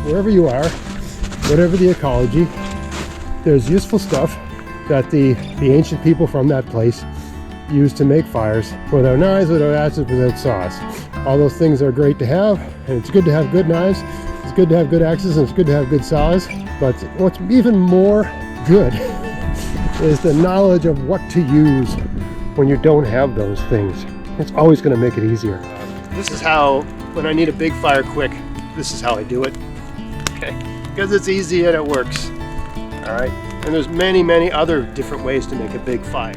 wherever you are, whatever the ecology, there's useful stuff that the ancient people from that place used to make fires without knives, without axes, without saws. All those things are great to have, and it's good to have good knives, it's good to have good axes, and it's good to have good saws. But what's even more good is the knowledge of what to use when you don't have those things. It's always going to make it easier. This is how, when I need a big fire quick, this is how I do it. Okay, because it's easy and it works. All right, and there's many other different ways to make a big fire.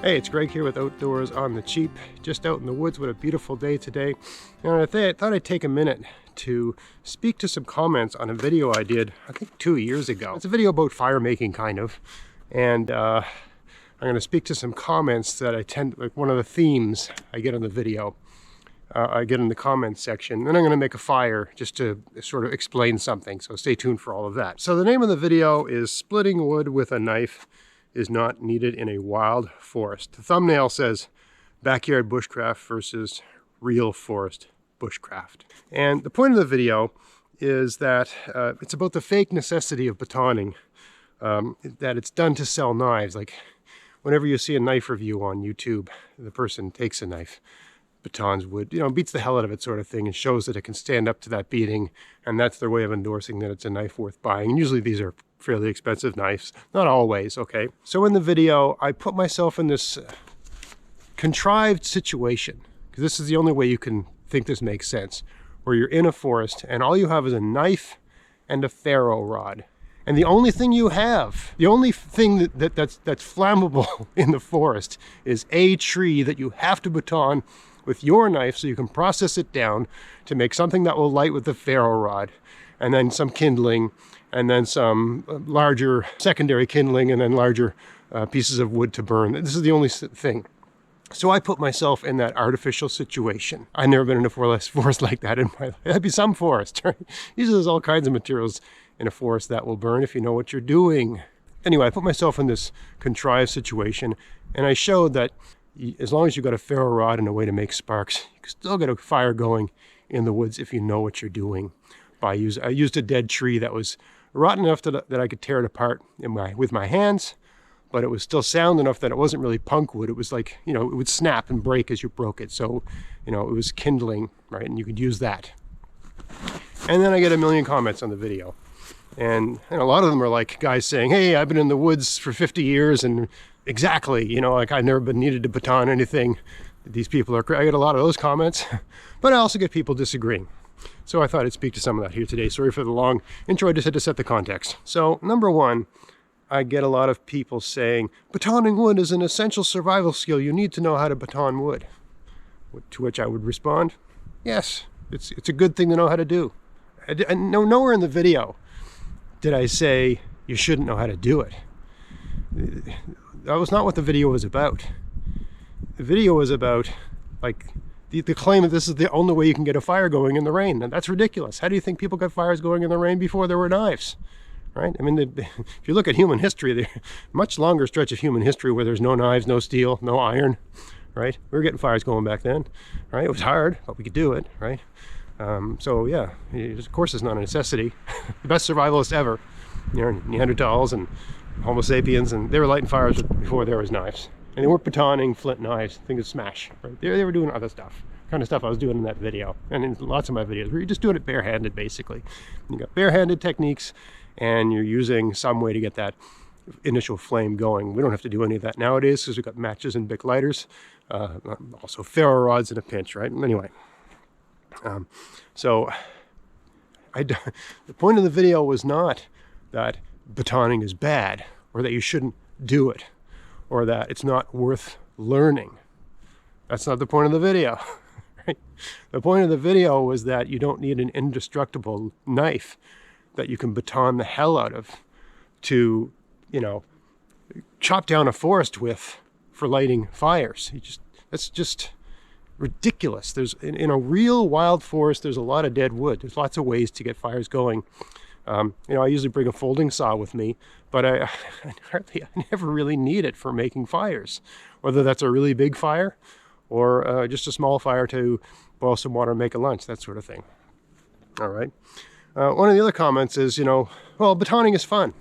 Hey, it's Greg here with Outdoors on the Cheap, just out in the woods. What a beautiful day today. And I thought I'd take a minute to speak to some comments on a video I did, I think 2 years ago. It's a video about fire making, kind of. And I'm going to speak to some comments that like one of the themes I get on the video. I get in the comments section. Then I'm going to make a fire just to sort of explain something. So stay tuned for all of that. So the name of the video is Splitting Wood with a Knife is Not Needed in a Wild Forest. The thumbnail says backyard bushcraft versus real forest bushcraft. And the point of the video is that it's about the fake necessity of batoning, that it's done to sell knives. Like whenever you see a knife review on YouTube, the person takes a knife, batons wood, beats the hell out of it sort of thing, and shows that it can stand up to that beating, and that's their way of endorsing that it's a knife worth buying. And usually these are fairly expensive knives, not always, okay? So in the video, I put myself in this contrived situation, because this is the only way you can think this makes sense, where you're in a forest and all you have is a knife and a ferro rod. And the only thing you have, the only thing that's flammable in the forest is a tree that you have to baton with your knife so you can process it down to make something that will light with the ferro rod, and then some kindling, and then some larger secondary kindling, and then larger pieces of wood to burn. This is the only thing. So I put myself in that artificial situation. I've never been in a forest like that in my life. That'd be some forest, right? Usually there's all kinds of materials in a forest that will burn if you know what you're doing. Anyway, I put myself in this contrived situation, and I showed that as long as you've got a ferro rod and a way to make sparks, you can still get a fire going in the woods if you know what you're doing. I used a dead tree that was rotten enough that I could tear it apart with my hands, but it was still sound enough that it wasn't really punk wood. It was like, it would snap and break as you broke it. So, it was kindling, right? And you could use that. And then I get a million comments on the video. And a lot of them are like guys saying, hey, I've been in the woods for 50 years and exactly, like I've never been needed to baton anything. These people are crazy. I get a lot of those comments, but I also get people disagreeing. So I thought I'd speak to some of that here today. Sorry for the long intro, I just had to set the context. So number one, I get a lot of people saying, batoning wood is an essential survival skill. You need to know how to baton wood. To which I would respond, yes, it's a good thing to know how to do. Nowhere in the video did I say you shouldn't know how to do it. That was not what the video was about. The video was about, like, the claim that this is the only way you can get a fire going in the rain. And that's ridiculous. How do you think people got fires going in the rain before there were knives? Right? I mean, if you look at human history, the much longer stretch of human history where there's no knives, no steel, no iron, right? We were getting fires going back then, right? It was hard, but we could do it, right? So yeah, of course it's not a necessity. The best survivalists ever, Neanderthals and Homo sapiens, and they were lighting fires before there was knives. And they weren't batoning flint knives, things would smash, right? They were doing other stuff, kind of stuff I was doing in that video, and in lots of my videos, where you're just doing it barehanded, basically. You got barehanded techniques, and you're using some way to get that initial flame going. We don't have to do any of that nowadays because we've got matches and Bic lighters, also ferro rods in a pinch, right? Anyway, so the point of the video was not that batoning is bad, or that you shouldn't do it, or that it's not worth learning. That's not the point of the video. Right? The point of the video was that you don't need an indestructible knife that you can baton the hell out of to, chop down a forest with for lighting fires. That's just ridiculous. There's in a real wild forest, there's a lot of dead wood. There's lots of ways to get fires going. I usually bring a folding saw with me, but I never really need it for making fires, whether that's a really big fire or just a small fire to boil some water and make a lunch, that sort of thing. All right. One of the other comments is, well, batoning is fun.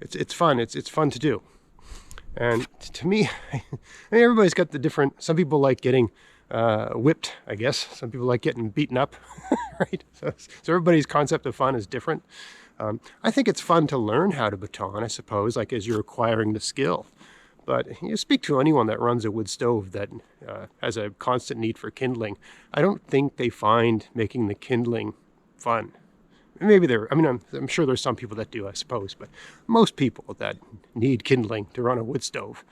It's fun. It's fun to do. And to me, everybody's got the different, some people like getting whipped, I guess. Some people like getting beaten up, right? So everybody's concept of fun is different. I think it's fun to learn how to baton, I suppose, like as you're acquiring the skill. But you speak to anyone that runs a wood stove that has a constant need for kindling. I don't think they find making the kindling fun. Maybe I'm sure there's some people that do, I suppose, but most people that need kindling to run a wood stove,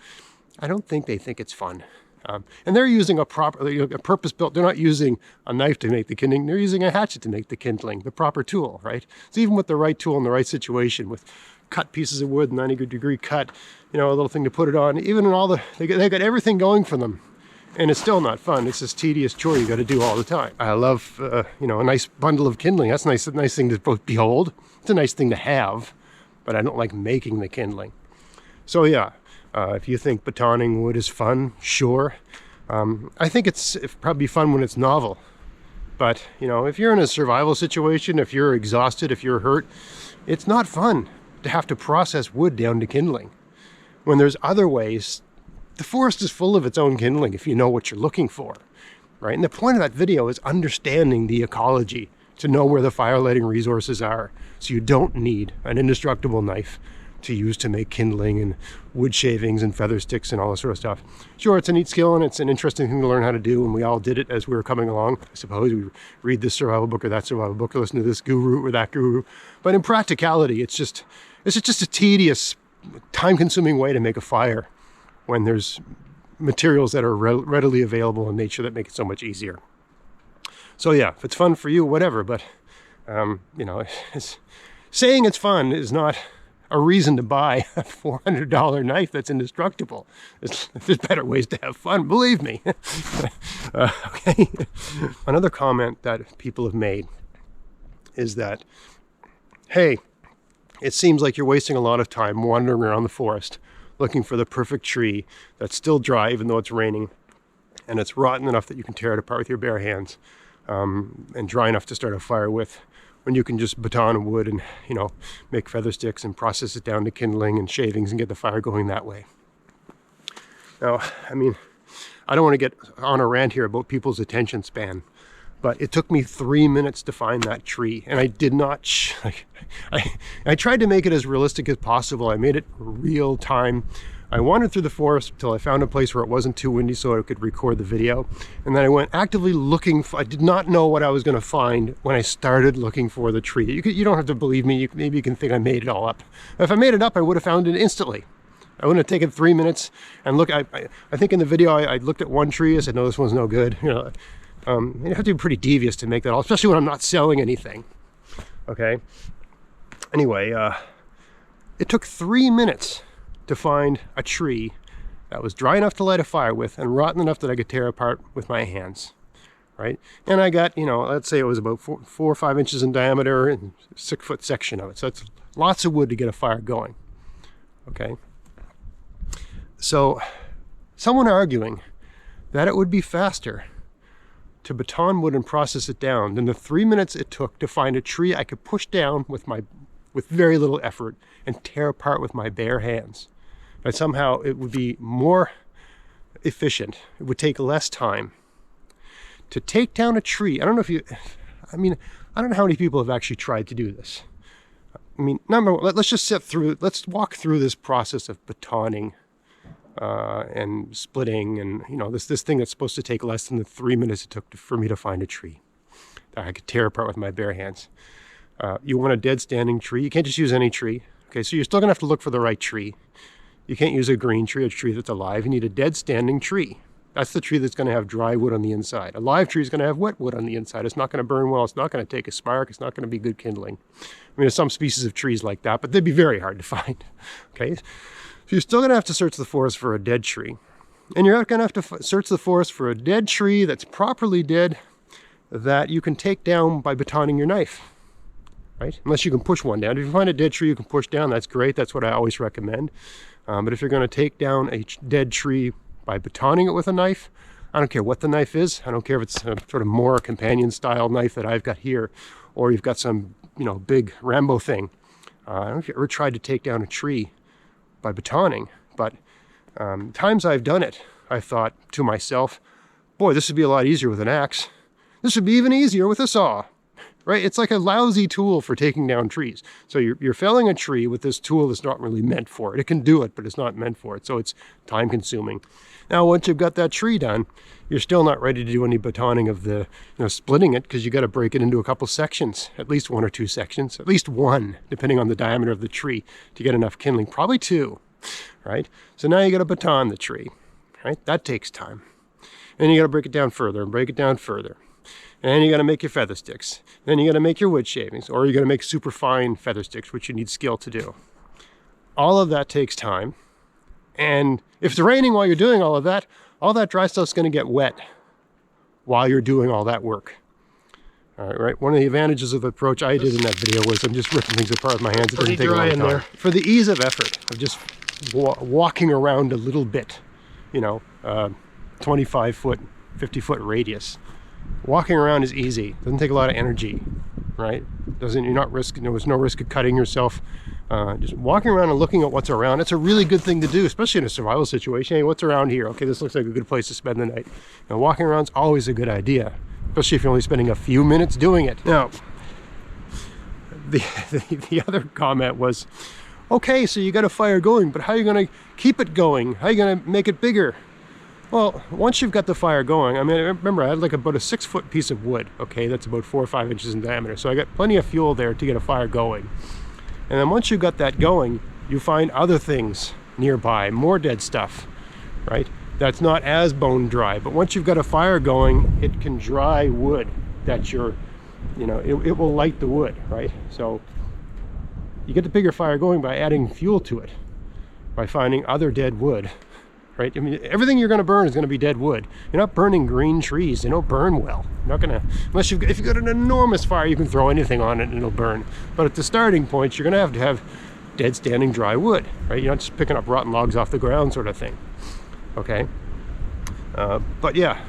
I don't think they think it's fun. And they're using a purpose-built, they're not using a knife to make the kindling, they're using a hatchet to make the kindling, the proper tool, right? So even with the right tool in the right situation, with cut pieces of wood, 90-degree cut, a little thing to put it on, even in all they got everything going for them. And it's still not fun. It's this tedious chore you got to do all the time. I love, a nice bundle of kindling. That's a nice thing to behold. It's a nice thing to have, but I don't like making the kindling. So yeah, if you think batoning wood is fun, sure. I think it's probably fun when it's novel. But, if you're in a survival situation, if you're exhausted, if you're hurt, it's not fun to have to process wood down to kindling. When there's other ways. The forest is full of its own kindling if you know what you're looking for, right? And the point of that video is understanding the ecology, to know where the fire lighting resources are, so you don't need an indestructible knife to use to make kindling and wood shavings and feather sticks and all this sort of stuff. Sure, it's a neat skill and it's an interesting thing to learn how to do, and we all did it as we were coming along. I suppose we read this survival book or that survival book, or listen to this guru or that guru. But in practicality, it's just a tedious, time-consuming way to make a fire when there's materials that are readily available in nature that make it so much easier. So yeah, if it's fun for you, whatever, but saying it's fun is not a reason to buy a $400 knife that's indestructible. There's better ways to have fun, believe me. Okay. Another comment that people have made is that, hey, it seems like you're wasting a lot of time wandering around the forest looking for the perfect tree that's still dry even though it's raining, and it's rotten enough that you can tear it apart with your bare hands, and dry enough to start a fire with, when you can just baton wood and make feather sticks and process it down to kindling and shavings and get the fire going that way. Now, I don't want to get on a rant here about people's attention span, but it took me 3 minutes to find that tree, and I did not, I tried to make it as realistic as possible. I made it real time. I wandered through the forest until I found a place where it wasn't too windy so I could record the video. And then I went actively looking I did not know what I was going to find when I started looking for the tree. You don't have to believe me. Maybe you can think I made it all up. If I made it up, I would have found it instantly. I wouldn't have taken 3 minutes and look. I think in the video I looked at one tree. I said, no, this one's no good. You have to be pretty devious to make that all, especially when I'm not selling anything. Okay. Anyway, it took 3 minutes to find a tree that was dry enough to light a fire with and rotten enough that I could tear apart with my hands. Right. And I got, let's say it was about 4 or 5 inches in diameter and 6-foot section of it. So it's lots of wood to get a fire going. Okay. So someone arguing that it would be faster to baton wood and process it down than the 3 minutes it took to find a tree I could push down with very little effort and tear apart with my bare hands. But somehow it would be more efficient. It would take less time to take down a tree. I don't know how many people have actually tried to do this. Number one, let's walk through this process of batoning and splitting, and this thing that's supposed to take less than the 3 minutes it took for me to find a tree that I could tear apart with my bare hands. You want a dead standing tree. You can't just use any tree. Okay, so you're still gonna have to look for the right tree. You can't use a green tree, a tree that's alive. You need a dead standing tree. That's the tree that's gonna have dry wood on the inside. A live tree is gonna have wet wood on the inside. It's not gonna burn well. It's not gonna take a spark. It's not gonna be good kindling. There's some species of trees like that, but they'd be very hard to find. Okay. So you're still going to have to search the forest for a dead tree. And you're going to have to search the forest for a dead tree that's properly dead, that you can take down by batoning your knife, right? Unless you can push one down. If you find a dead tree you can push down, that's great. That's what I always recommend. But if you're going to take down a dead tree by batoning it with a knife, I don't care what the knife is. I don't care if it's a sort of more companion style knife that I've got here, or you've got some, you know, big Rambo thing. I don't know if you ever tried to take down a tree by batoning, but times I've done it, I thought to myself, boy, this would be a lot easier with an axe. This would be even easier with a saw, right? It's like a lousy tool for taking down trees. So you're felling a tree with this tool that's not really meant for it. It can do it, but it's not meant for it. So it's time consuming. Now, once you've got that tree done, you're still not ready to do any batoning of the, splitting it, because you got to break it into a couple sections, at least 1 or 2 sections, at least 1, depending on the diameter of the tree, to get enough kindling, probably 2, right? So now you got to baton the tree, right? That takes time. And you got to break it down further and break it down further. And you got to make your feather sticks. Then you got to make your wood shavings, or you got to make super fine feather sticks, which you need skill to do. All of that takes time. And if it's raining while you're doing all that dry stuff's going to get wet while you're doing all that work. All right. One of the advantages of the approach I did in that video was I'm just ripping things apart with my hands. It doesn't take a long time. For the ease of effort of just walking around a little bit, 25-foot, 50-foot radius. Walking around is easy. Doesn't take a lot of energy, right? There's no risk of cutting yourself. Just walking around and looking at what's around. It's a really good thing to do, especially in a survival situation. Hey, what's around here? Okay, this looks like a good place to spend the night. Walking around is always a good idea, especially if you're only spending a few minutes doing it. Now, the other comment was, okay, so you got a fire going, but how are you going to keep it going? How are you going to make it bigger? Well, once you've got the fire going, I mean, remember I had like about a 6-foot piece of wood, okay? That's about 4 or 5 inches in diameter. So I got plenty of fuel there to get a fire going. And then once you've got that going, you find other things nearby, more dead stuff, right? That's not as bone dry, but once you've got a fire going, it can dry wood that it will light the wood, right? So you get the bigger fire going by adding fuel to it, by finding other dead wood. Right? I mean, everything you're going to burn is going to be dead wood. You're not burning green trees. They don't burn well. You're not going to, if you've got an enormous fire, you can throw anything on it and it'll burn. But at the starting point, you're going to have dead standing dry wood, right? You're not just picking up rotten logs off the ground sort of thing. Okay? But yeah,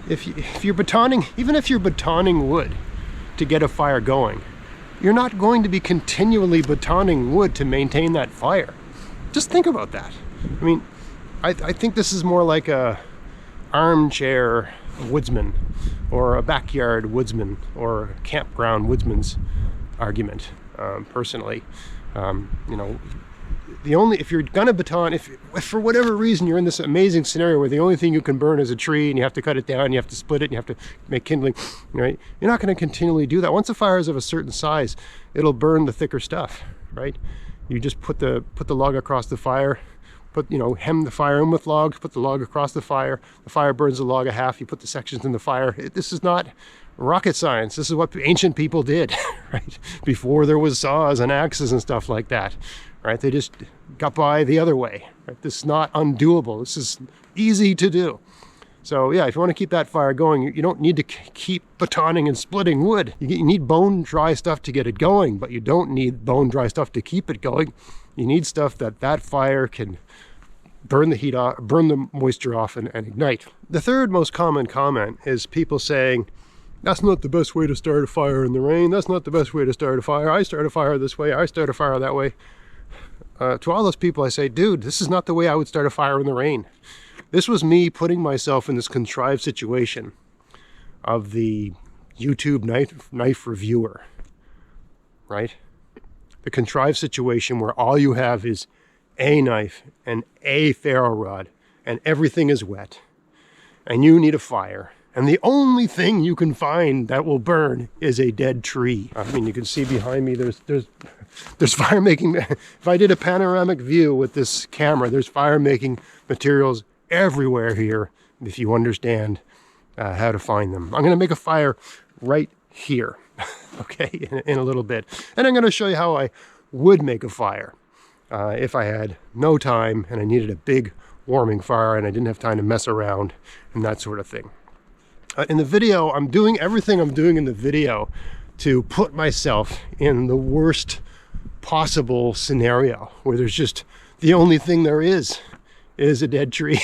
if you're batoning, even if you're batoning wood to get a fire going, you're not going to be continually batoning wood to maintain that fire. Just think about that. I mean, I think this is more like a armchair woodsman or a backyard woodsman or a campground woodsman's argument, personally. If you're gonna baton, if for whatever reason you're in this amazing scenario where the only thing you can burn is a tree and you have to cut it down, you have to split it, and you have to make kindling, right? You're not gonna continually do that. Once a fire is of a certain size, it'll burn the thicker stuff, right? You just put the log across the fire, hem the fire in with logs, put the log across the fire burns the log a half, you put the sections in the fire. This is not rocket science. This is what ancient people did, right? Before there was saws and axes and stuff like that, right? They just got by the other way, right? This is not undoable. This is easy to do. So yeah, if you want to keep that fire going, you don't need to keep batoning and splitting wood. You need bone dry stuff to get it going, but you don't need bone dry stuff to keep it going. You need stuff that fire can burn the heat off, burn the moisture off and ignite. The third most common comment is people saying, that's not the best way to start a fire in the rain. That's not the best way to start a fire. I start a fire this way. I start a fire that way. To all those people, I say, dude, this is not the way I would start a fire in the rain. This was me putting myself in this contrived situation of the YouTube knife reviewer, right? The contrived situation where all you have is a knife and a ferro rod and everything is wet and you need a fire. And the only thing you can find that will burn is a dead tree. I mean, you can see behind me, there's fire making. If I did a panoramic view with this camera, there's fire making materials everywhere here, if you understand how to find them. I'm going to make a fire right here, okay, in a little bit. And I'm going to show you how I would make a fire if I had no time and I needed a big warming fire and I didn't have time to mess around and that sort of thing. In the video, I'm doing everything I'm doing in the video to put myself in the worst possible scenario where there's just the only thing there is a dead tree,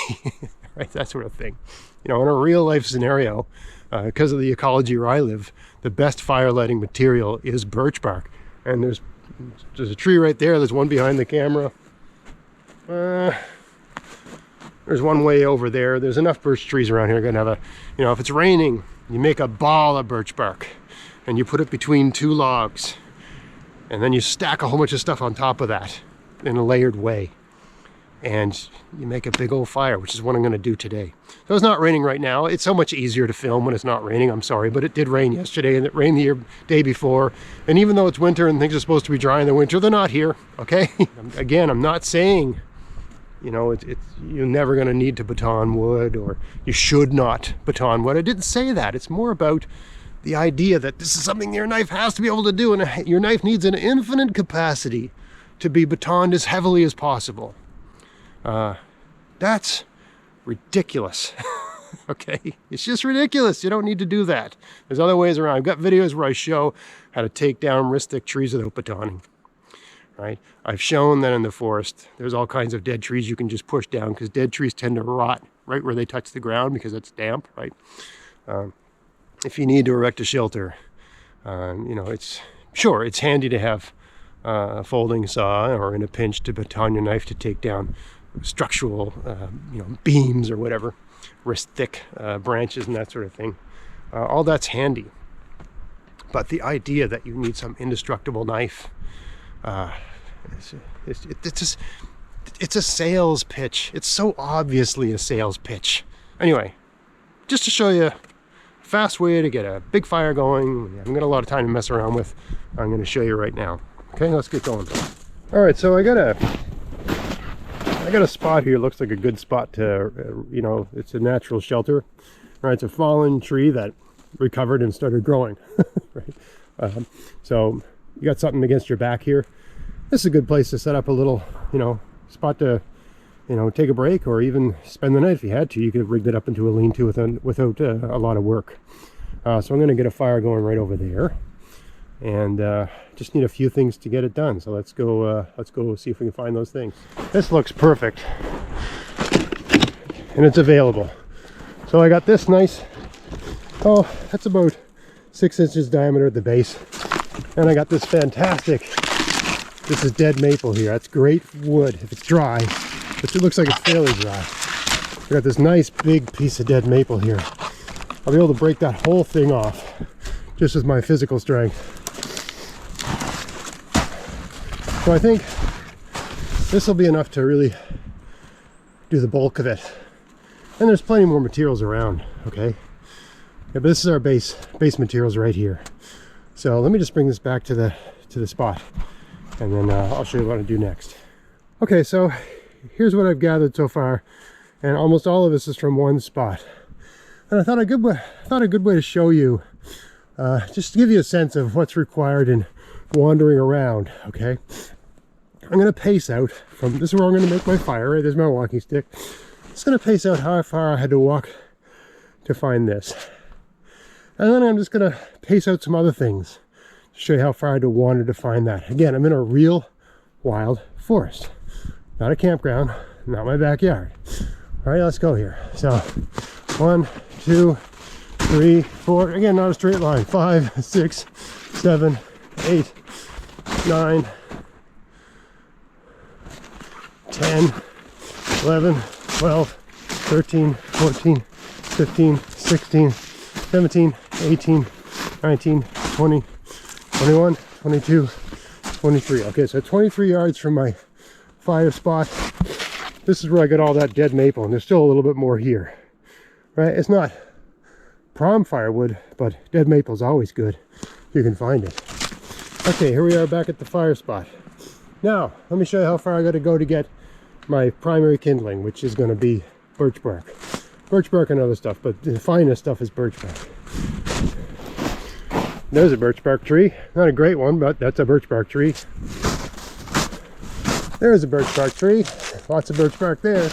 right? That sort of thing. You know, in a real life scenario, because of the ecology where I live, the best fire lighting material is birch bark. And there's a tree right there. There's one behind the camera. There's one way over there. There's enough birch trees around here. You're gonna have a, you know, if it's raining, you make a ball of birch bark and you put it between two logs, and then you stack a whole bunch of stuff on top of that in a layered way, and you make a big old fire, which is what I'm going to do today. So it's not raining right now. It's so much easier to film when it's not raining. I'm sorry, but it did rain yesterday, and it rained the day before. And even though it's winter and things are supposed to be dry in the winter, they're not here. Okay. Again, I'm not saying, you know, you're never going to need to baton wood, or you should not baton wood. I didn't say that. It's more about the idea that this is something your knife has to be able to do, and your knife needs an infinite capacity to be batoned as heavily as possible. That's ridiculous. Okay, it's just ridiculous. You don't need to do that. There's other ways around. I've got videos where I show how to take down wrist-thick trees without batoning. Right? I've shown that in the forest, there's all kinds of dead trees you can just push down, because dead trees tend to rot right where they touch the ground because it's damp, right? If you need to erect a shelter, you know, it's handy to have a folding saw, or in a pinch to baton your knife to take down structural, you know, beams or whatever, wrist-thick branches and that sort of thing. All that's handy. But the idea that you need some indestructible knife, it's a sales pitch. It's so obviously a sales pitch. Anyway, just to show you a fast way to get a big fire going, I haven't got a lot of time to mess around with, I'm going to show you right now. Okay, let's get going. All right, so I got a spot here. Looks like a good spot to, you know, it's a natural shelter. All right, it's a fallen tree that recovered and started growing. Right, so you got something against your back here. This is a good place to set up a little, you know, spot to, you know, take a break, or even spend the night if you had to. You could have rigged it up into a lean-to without a lot of work. So I'm going to get a fire going right over there, and just need a few things to get it done. So let's go see if we can find those things. This looks perfect, and it's available. So I got this nice, oh, that's about 6 inches diameter at the base, and I got this fantastic, this is dead maple here. That's great wood if it's dry, but it looks like it's fairly dry. I got this nice big piece of dead maple here. I'll be able to break that whole thing off just with my physical strength. So I think this will be enough to really do the bulk of it. And there's plenty more materials around, okay? Yeah, but this is our base materials right here. So let me just bring this back to the spot, and then I'll show you what I do next. Okay, so here's what I've gathered so far, and almost all of this is from one spot. And I thought a good way to show you, just to give you a sense of what's required in wandering around, okay? I'm going to pace out from, this is where I'm going to make my fire, right? There's my walking stick. Just going to pace out how far I had to walk to find this. And then I'm just going to pace out some other things to show you how far I had to wander to find that. Again, I'm in a real wild forest. Not a campground, not my backyard. All right, let's go here. So 1, 2, 3, 4, again, not a straight line. 5, 6, 7, 8, 9, 10, 11, 12, 13, 14, 15, 16, 17, 18, 19, 20, 21, 22, 23. Okay, so 23 yards from my fire spot. This is where I got all that dead maple, and there's still a little bit more here. Right? It's not prom firewood, but dead maple is always good if you can find it. Okay, here we are back at the fire spot. Now, let me show you how far I got to go to get my primary kindling, which is going to be birch bark. Birch bark and other stuff, but the finest stuff is birch bark. There's a birch bark tree. Not a great one, but that's a birch bark tree. There's a birch bark tree. Lots of birch bark there.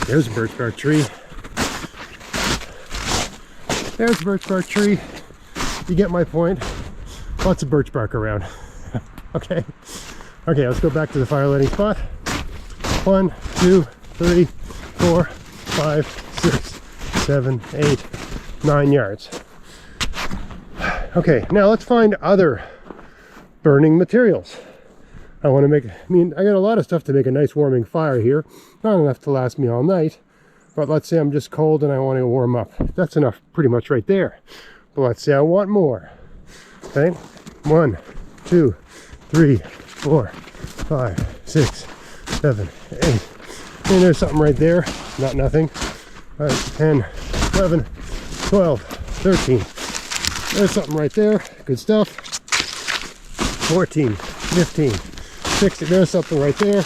There's a birch bark tree. There's a birch bark tree. You get my point. Lots of birch bark around. Okay. Okay, let's go back to the fire lighting spot. 1, 2, 3, 4, 5, 6, 7, 8, 9 yards. Okay, now let's find other burning materials. I want to make, I got a lot of stuff to make a nice warming fire here. Not enough to last me all night, but let's say I'm just cold and I want to warm up. That's enough pretty much right there. But let's say I want more. Okay, 1, 2, 3, 4, 5, 6, 7, 8. And there's something right there. Not nothing. 10, 11, 12, 13. There's something right there. Good stuff. 14, 15, 16. There's something right there.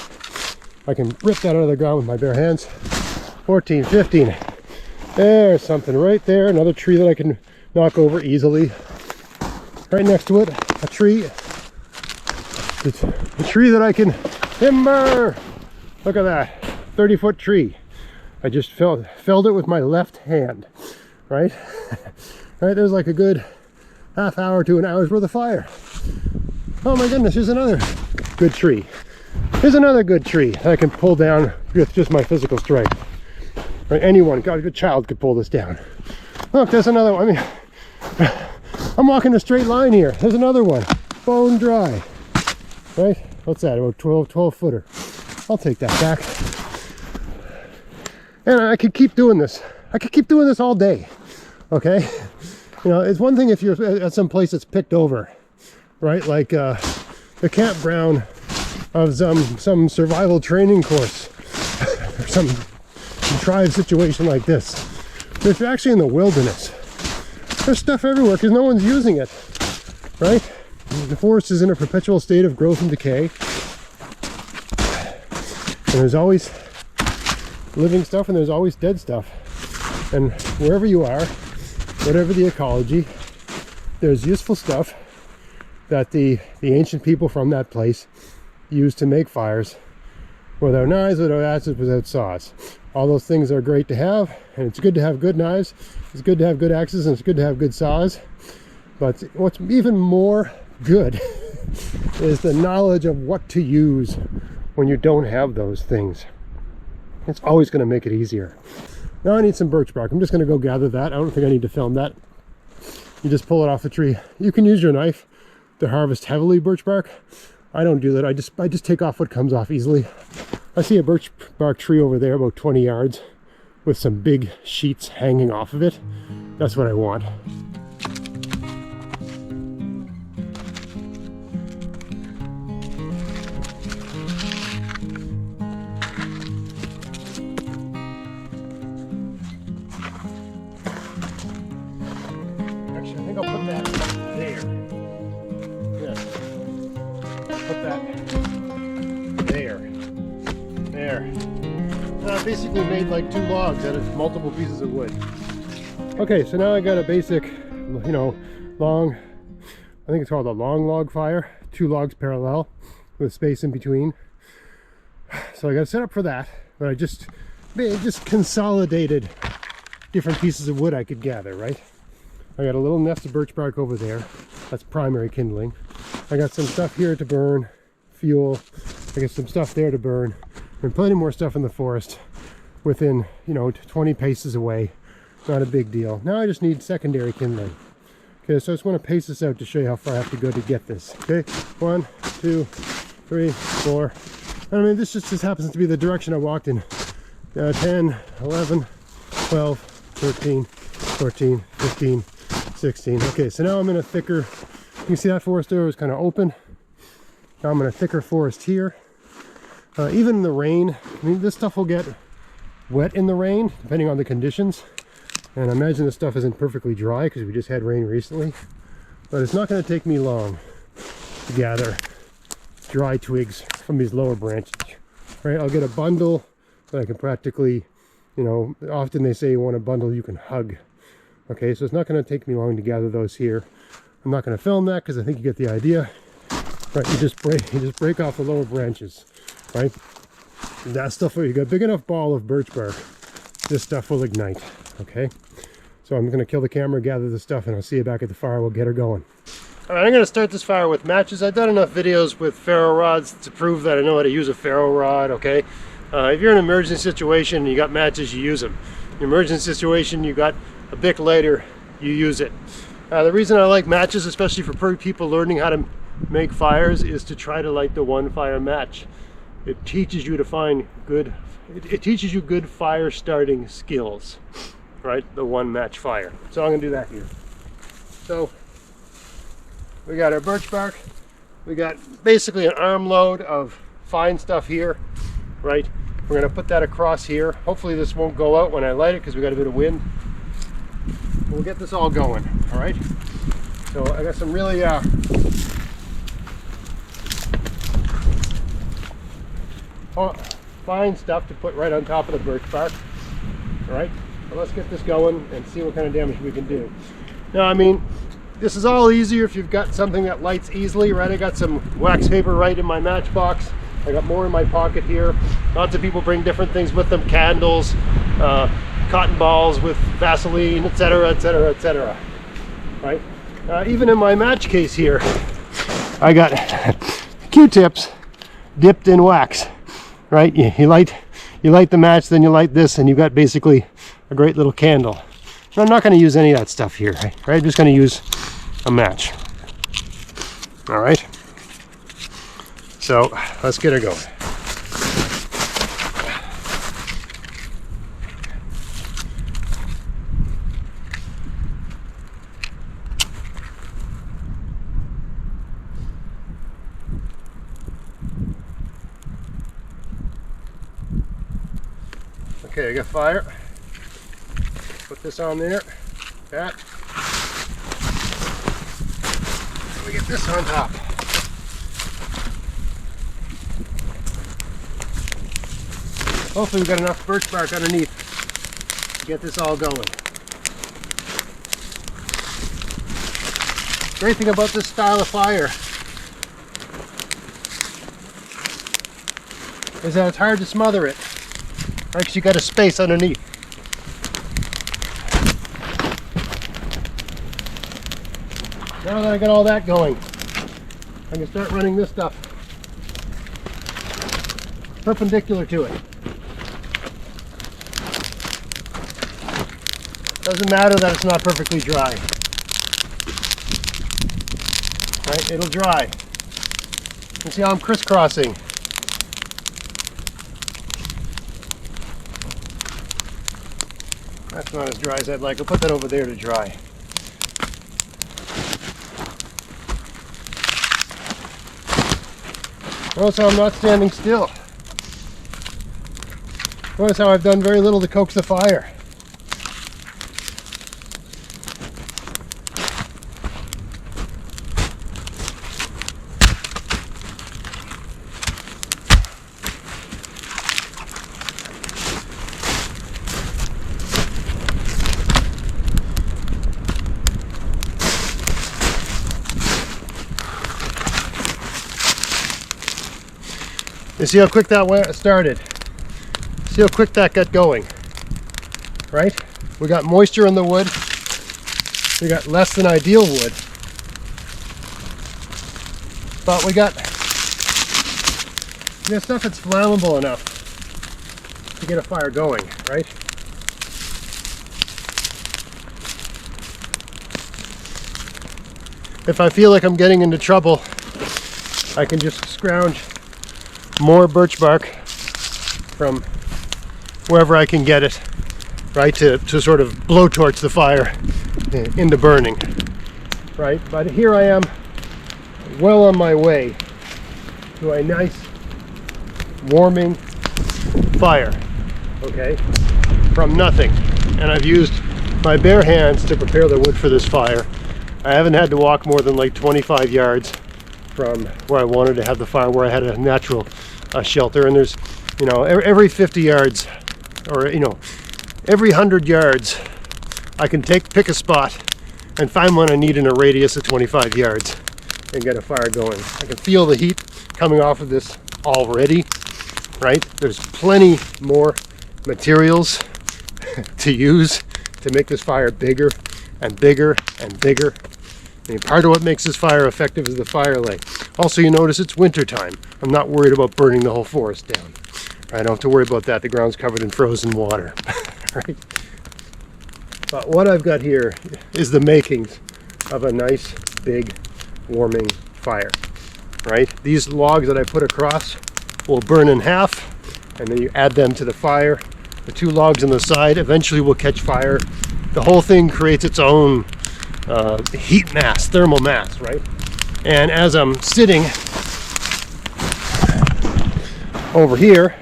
I can rip that out of the ground with my bare hands. 14, 15. There's something right there. Another tree that I can knock over easily. Right next to it, a tree. It's a tree that I can timber. Look at that. 30-foot tree. I just felled it with my left hand. Right? Right, there's like a good half hour to an hour's worth of fire. Oh my goodness, here's another good tree. Here's another good tree that I can pull down with just my physical strength. Right, anyone, God, a good child could pull this down. Look, there's another one. I mean, I'm walking a straight line here. There's another one, bone dry. Right, what's that, about 12 footer. I'll take that back. And I could keep doing this. I could keep doing this all day. Okay, you know, it's one thing if you're at some place that's picked over, right? Like the campground of some survival training course or some contrived situation like this. But if you're actually in the wilderness, there's stuff everywhere because no one's using it, right? The forest is in a perpetual state of growth and decay, and there's always living stuff and there's always dead stuff. And wherever you are, whatever the ecology, there's useful stuff that the ancient people from that place used to make fires without knives, without axes, without saws. All those things are great to have, and it's good to have good knives, it's good to have good axes, and it's good to have good saws. But what's even more good is the knowledge of what to use when you don't have those things. It's always going to make it easier. Now I need some birch bark. I'm just going to go gather that. I don't think I need to film that. You just pull it off the tree. You can use your knife to harvest heavily birch bark. I don't do that. I just take off what comes off easily. I see a birch bark tree over there about 20 yards with some big sheets hanging off of it. That's what I want. I think I'll put that there. Yes. Put that there. There. And I basically made like 2 logs out of multiple pieces of wood. Okay, so now I got a basic, you know, long, I think it's called a long log fire. 2 logs parallel with space in between. So I got set up for that, but I just consolidated different pieces of wood I could gather, right? I got a little nest of birch bark over there. That's primary kindling. I got some stuff here to burn, fuel. I got some stuff there to burn. And plenty more stuff in the forest within, you know, 20 paces away. Not a big deal. Now I just need secondary kindling. Okay, so I just want to pace this out to show you how far I have to go to get this. Okay, 1, 2, 3, 4. I mean, this just happens to be the direction I walked in. 10, 11, 12, 13, 14, 15, 16. Okay, so now I'm in a thicker, you can see that forest there was kind of open. Now I'm in a thicker forest here. Even in the rain, I mean, this stuff will get wet in the rain, depending on the conditions. And I imagine this stuff isn't perfectly dry because we just had rain recently. But it's not going to take me long to gather dry twigs from these lower branches. Right, I'll get a bundle that I can practically, you know, often they say you want a bundle you can hug. Okay, so it's not going to take me long to gather those here. I'm not going to film that because I think you get the idea. Right, you just break off the lower branches, right? That stuff, you got a big enough ball of birch bark, this stuff will ignite. Okay, so I'm going to kill the camera, gather the stuff, and I'll see you back at the fire. We'll get her going. All right, I'm going to start this fire with matches. I've done enough videos with ferro rods to prove that I know how to use a ferro rod. Okay, If you're in an emergency situation and you got matches, you use them. In an emergency situation, you got a Bic lighter, you use it. The reason I like matches, especially for people learning how to make fires, is to try to light the one fire match. It teaches you to find good, it teaches you good fire starting skills, right? The one match fire. So I'm gonna do that here. So we got our birch bark. We got basically an armload of fine stuff here, right? We're gonna put that across here. Hopefully this won't go out when I light it because we got a bit of wind. We'll get this all going, all right? So I got some really fine stuff to put right on top of the birch bark, all right? So let's get this going and see what kind of damage we can do. Now, I mean, this is all easier if you've got something that lights easily, right? I got some wax paper right in my matchbox. I got more in my pocket here. Lots of people bring different things with them, candles, cotton balls with Vaseline, etc., etc., etc. Right? Even in my match case here, I got Q-tips dipped in wax. Right? You light the match, then you light this, and you've got basically a great little candle. And I'm not going to use any of that stuff here. Right? I'm just going to use a match. All right. So let's get her going. Okay, I got fire. Put this on there. That. We get this on top. Hopefully we've got enough birch bark underneath to get this all going. Great thing about this style of fire is that it's hard to smother it, right? Because you got a space underneath. Now that I got all that going, I can start running this stuff perpendicular to it. Doesn't matter that it's not perfectly dry. Right? It'll dry. You can see how I'm crisscrossing. That's not as dry as I'd like. I'll put that over there to dry. Notice how I'm not standing still. Notice how I've done very little to coax the fire. You see how quick that started? See how quick that got going, right? We got moisture in the wood. We got less than ideal wood. But we got stuff that's flammable enough to get a fire going, right? If I feel like I'm getting into trouble, I can just scrounge more birch bark from wherever I can get it, right, to sort of blowtorch the fire into burning, right? But here I am, well on my way to a nice warming fire, okay, from nothing. And I've used my bare hands to prepare the wood for this fire. I haven't had to walk more than like 25 yards from where I wanted to have the fire, where I had a natural shelter. And there's, you know, every 50 yards, or, you know, every 100 yards, I can pick a spot and find one I need in a radius of 25 yards and get a fire going. I can feel the heat coming off of this already, right? There's plenty more materials to use to make this fire bigger and bigger and bigger. I mean, part of what makes this fire effective is the fire lay. Also, you notice it's winter time. I'm not worried about burning the whole forest down, I don't have to worry about that. The ground's covered in frozen water. Right? But what I've got here is the makings of a nice big warming fire. Right? These logs that I put across will burn in half, and then you add them to the fire. The 2 logs on the side eventually will catch fire. The whole thing creates its own heat mass, thermal mass, right? And as I'm sitting over here,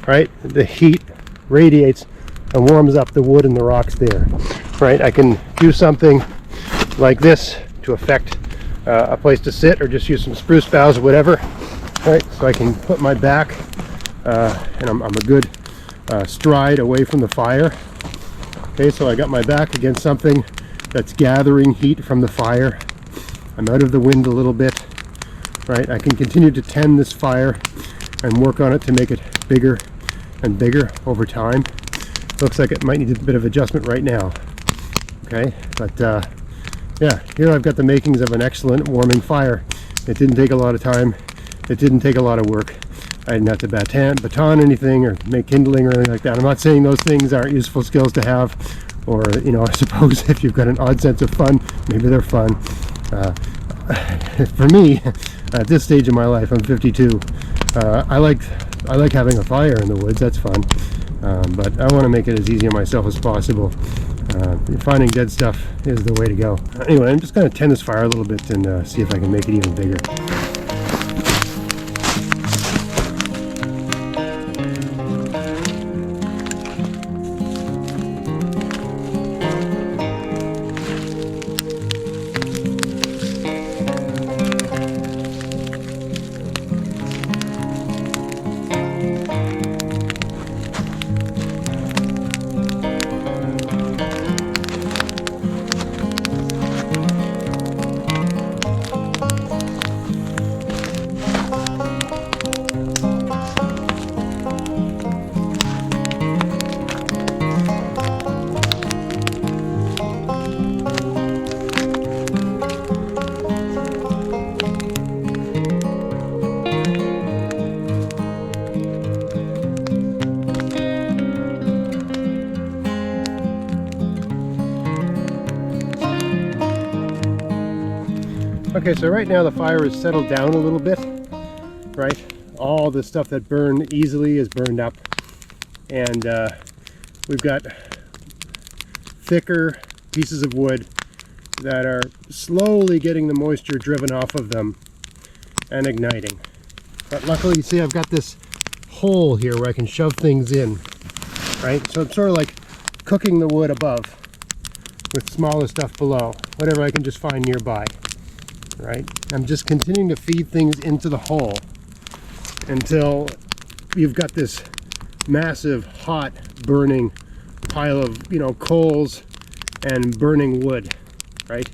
right, the heat radiates and warms up the wood and the rocks there, right? I can do something like this to affect a place to sit, or just use some spruce boughs or whatever, right? So I can put my back and I'm a good stride away from the fire. Okay, so I got my back against something that's gathering heat from the fire. I'm out of the wind a little bit, right? I can continue to tend this fire and work on it to make it bigger and bigger over time. Looks like it might need a bit of adjustment right now. Okay, but yeah, here I've got the makings of an excellent warming fire. It didn't take a lot of time. It didn't take a lot of work. I didn't have to baton anything or make kindling or anything like that. I'm not saying those things aren't useful skills to have, or, you know, I suppose if you've got an odd sense of fun, maybe they're fun. For me, at this stage of my life, I'm 52. I like having a fire in the woods. That's fun. But I want to make it as easy on myself as possible. Finding dead stuff is the way to go. Anyway, I'm just going to tend this fire a little bit and see if I can make it even bigger. Okay, so right now the fire has settled down a little bit, right? All the stuff that burned easily is burned up, and we've got thicker pieces of wood that are slowly getting the moisture driven off of them and igniting. But luckily, you see, I've got this hole here where I can shove things in, right? So it's sort of like cooking the wood above with smaller stuff below, whatever I can just find nearby. Right? I'm just continuing to feed things into the hole until you've got this massive, hot, burning pile of, you know, coals and burning wood, right?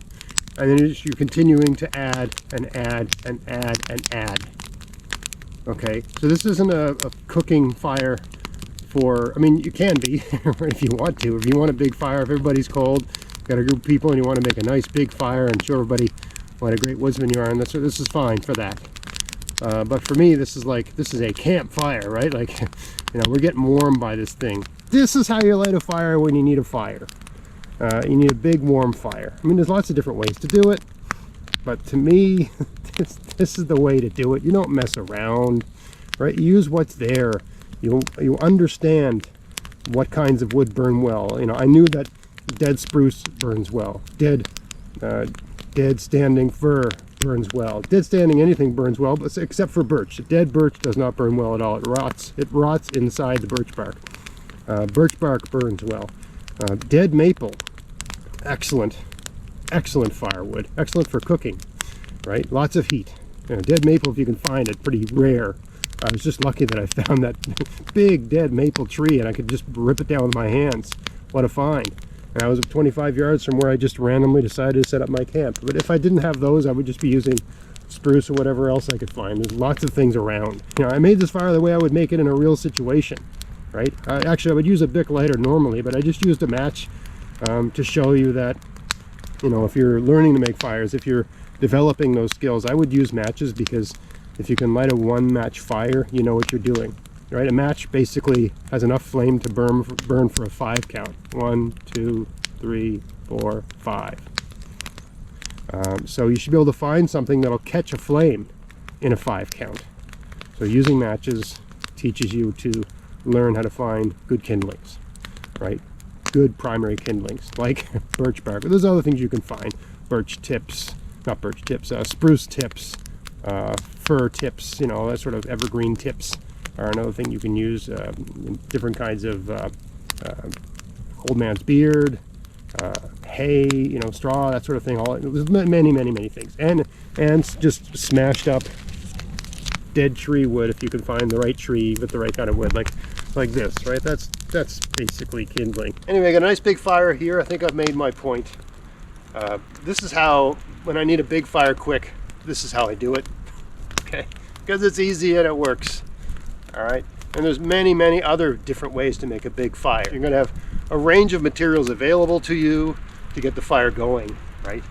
And then you're continuing to add and add and add and add. Okay, so this isn't a cooking fire for, I mean, you can be if you want to. If you want a big fire, if everybody's cold, got a group of people and you want to make a nice big fire and show everybody what a great woodsman you are, and this is fine for that. But for me, this is a campfire, right? Like, you know, we're getting warm by this thing. This is how you light a fire when you need a fire. You need a big warm fire. I mean, there's lots of different ways to do it, but to me, this is the way to do it. You don't mess around, right? You use what's there. You understand what kinds of wood burn well. You know, I knew that dead spruce burns well. Dead standing fir burns well. Dead standing anything burns well, but except for birch. Dead birch does not burn well at all. It rots. It rots inside the birch bark. Birch bark burns well. Dead maple, excellent firewood. Excellent for cooking, right? Lots of heat. You know, dead maple, if you can find it, pretty rare. I was just lucky that I found that big dead maple tree and I could just rip it down with my hands. What a find. And I was 25 yards from where I just randomly decided to set up my camp. But if I didn't have those, I would just be using spruce or whatever else I could find. There's lots of things around. You know, I made this fire the way I would make it in a real situation, right? Actually, I would use a Bic lighter normally, but I just used a match to show you that, you know, if you're learning to make fires, if you're developing those skills, I would use matches, because if you can light a one match fire, you know what you're doing. right? A match basically has enough flame to burn for a 5 count. 1, 2, 3, 4, 5. So you should be able to find something that'll catch a flame in a 5 count. So using matches teaches you to learn how to find good kindlings, right? Good primary kindlings, like birch bark. But there's other things you can find. Birch tips, not birch tips, spruce tips, fir tips, you know, that sort of evergreen tips are another thing you can use. Different kinds of old man's beard, hay, you know, straw, that sort of thing. There's many things. And just smashed up dead tree wood, if you can find the right tree with the right kind of wood, like this, right? That's basically kindling. Anyway, I got a nice big fire here. I think I've made my point. This is how, when I need a big fire quick, this is how I do it. Okay, because it's easy and it works. All right, and there's many other different ways to make a big fire. You're going to have a range of materials available to you to get the fire going, right?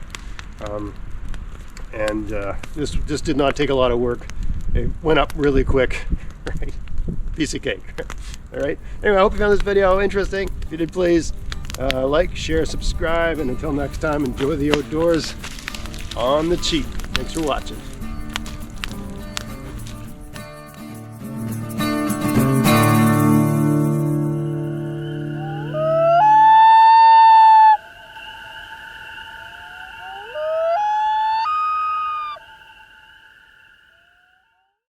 This did not take a lot of work. It went up really quick, right? Piece of cake. All right. Anyway, I hope you found this video interesting. If you did, please like, share, subscribe, and until next time, enjoy the outdoors on the cheap. Thanks for watching.